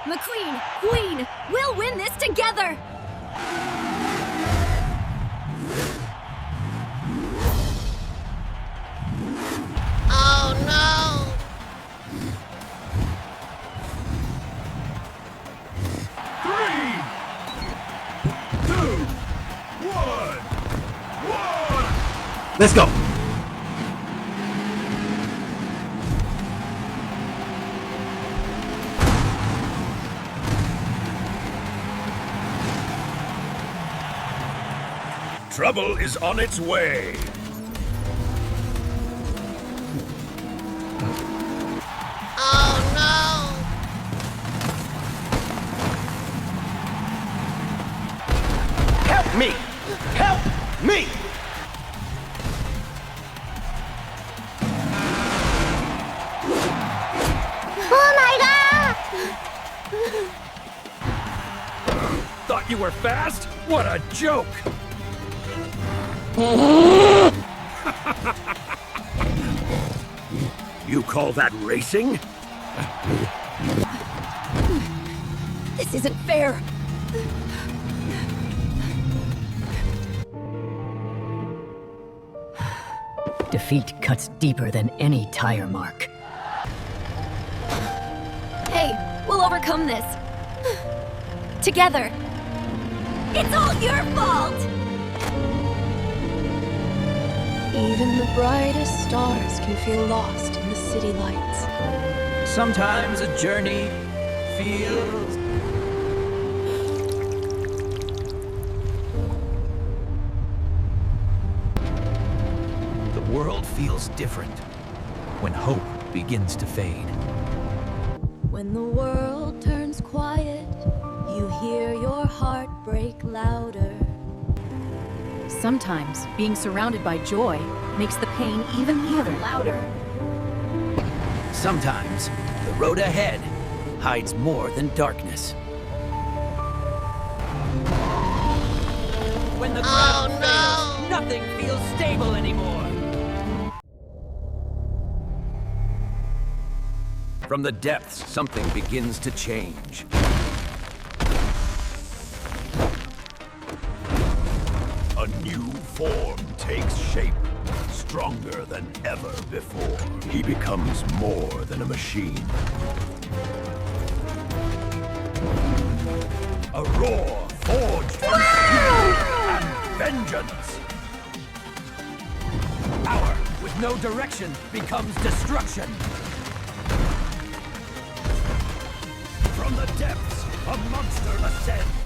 McQueen! Queen! We'll win this together! Oh no! Three, two, one. Let's go. Trouble is on its way. Oh no! Help me! Help me! Oh my god! Thought you were fast? What a joke! You call that racing? This isn't fair! Defeat cuts deeper than any tire mark. Hey, we'll overcome this! Together! It's all your fault! Even the brightest stars can feel lost in the city lights. Sometimes a journey feels... The world feels different when hope begins to fade. When the world turns quiet, you hear your heart break louder. Sometimes being surrounded by joy makes the pain even louder. Sometimes the road ahead hides more than darkness. When the ground fails, nothing feels stable anymore. From the depths, something begins to change. A new form takes shape, stronger than ever before. He becomes more than a machine. A roar forged from steel and vengeance. Power with no direction becomes destruction. From the depths, a monster ascends.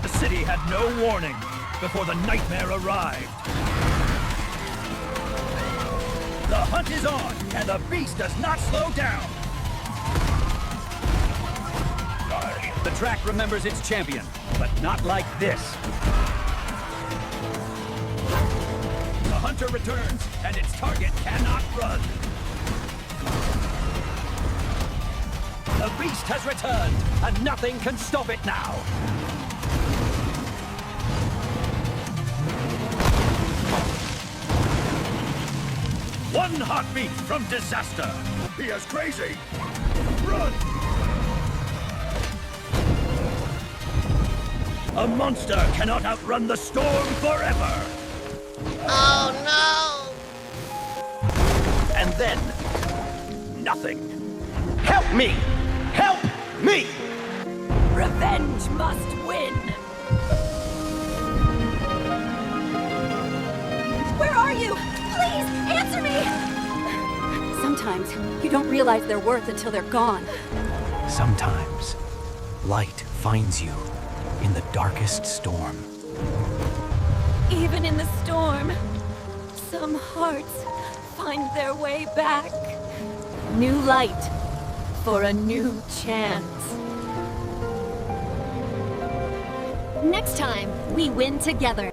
The city had no warning before the nightmare arrived. The hunt is on, and the beast does not slow down. The track remembers its champion, but not like this. The hunter returns, and its target cannot run. The beast has returned, and nothing can stop it now. One heartbeat from disaster. He is crazy. Run! A monster cannot outrun the storm forever. Oh no! And then, nothing. Help me! Help me! Revenge must win! Where are you? Please, answer me! Sometimes you don't realize their worth until they're gone. Sometimes, light finds you in the darkest storm. Even in the storm, some hearts find their way back. New light for a new chance. Next time, we win together.